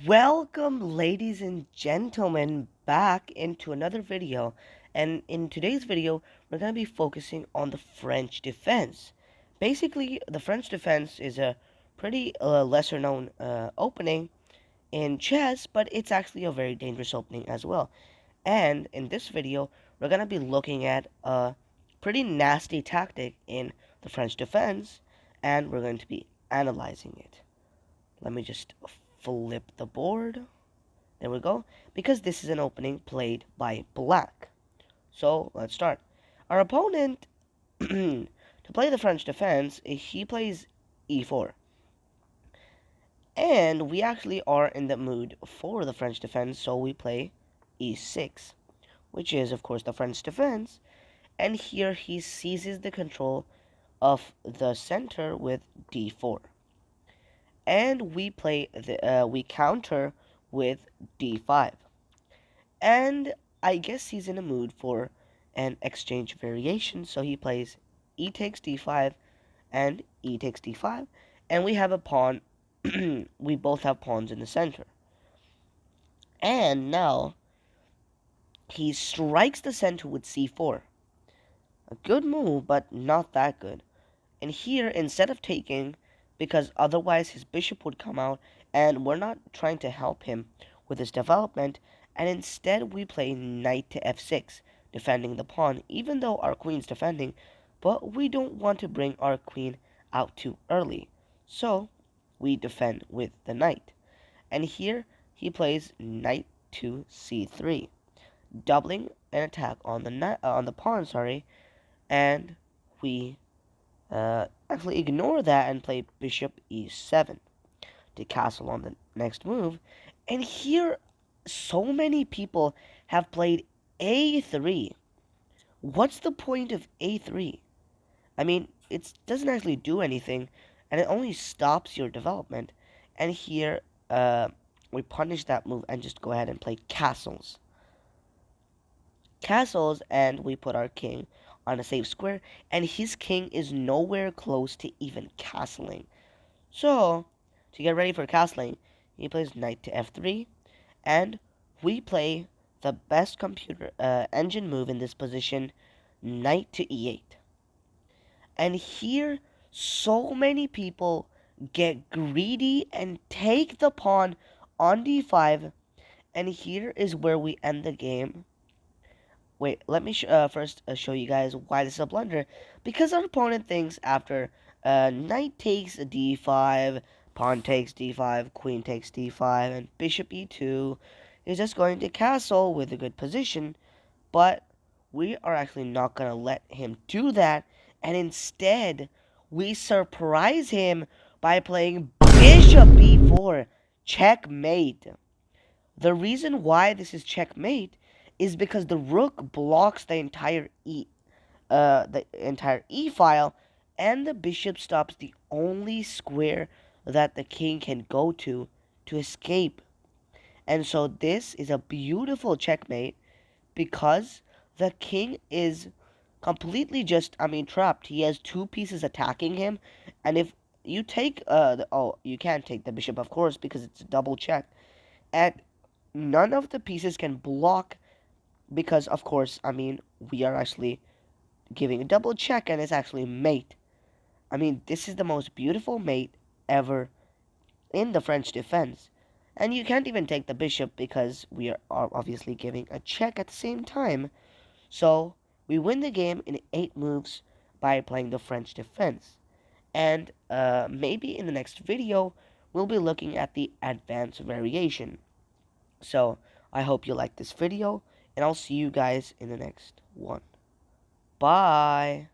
Welcome, ladies and gentlemen, back into another video. And in today's video, we're going to be focusing on the French defense. Basically, the French defense is a pretty lesser known opening in chess, but it's actually a very dangerous opening as well. And in this video, we're going to be looking at a pretty nasty tactic in the French defense, and we're going to be analyzing it. Let me just flip the board. There we go. Because this is an opening played by black. So let's start. Our opponent, to play the French defense, he plays e4. And we actually are in the mood for the French defense, so we play e6, which is, of course, the French defense. And here he seizes the control of the center with d4. And we counter with d5. And I guess he's in a mood for an exchange variation, so he plays e takes d5 and e takes d5, and we have a pawn. We both have pawns in the center. And now he strikes the center with c4. A good move, but not that good. And here, instead of taking, because otherwise his bishop would come out, and we're not trying to help him with his development, and instead we play knight to f6, defending the pawn, even though our queen's defending, but we don't want to bring our queen out too early. So, we defend with the knight. And here, he plays knight to c3, doubling an attack on the pawn, and we actually ignore that and play bishop e7 to castle on the next move. And here, so many people have played a3. What's the point of a3? I mean, it doesn't actually do anything, and it only stops your development. And here, we punish that move and just go ahead and play castles. And we put our king on a safe square, and his king is nowhere close to even castling. So, to get ready for castling, he plays knight to f3, and we play the best computer engine move in this position, knight to e8. And here, so many people get greedy and take the pawn on d5, and here is where we end the game. Wait, let me first show you guys why this is a blunder. Because our opponent thinks after knight takes d5, pawn takes d5, queen takes d5, and bishop e2 is just going to castle with a good position. But we are actually not going to let him do that. And instead, we surprise him by playing bishop b4. Checkmate. The reason why this is checkmate is because the rook blocks the entire e file, and the bishop stops the only square that the king can go to escape. And so this is a beautiful checkmate because the king is completely trapped. He has two pieces attacking him, and if you take you can't take the bishop, of course, because it's a double check, and none of the pieces can block because, of course, we are actually giving a double check and it's actually mate. This is the most beautiful mate ever in the French defense. And you can't even take the bishop because we are obviously giving a check at the same time. So, we win the game in 8 moves by playing the French defense. And maybe in the next video, we'll be looking at the advanced variation. So, I hope you like this video, and I'll see you guys in the next one. Bye!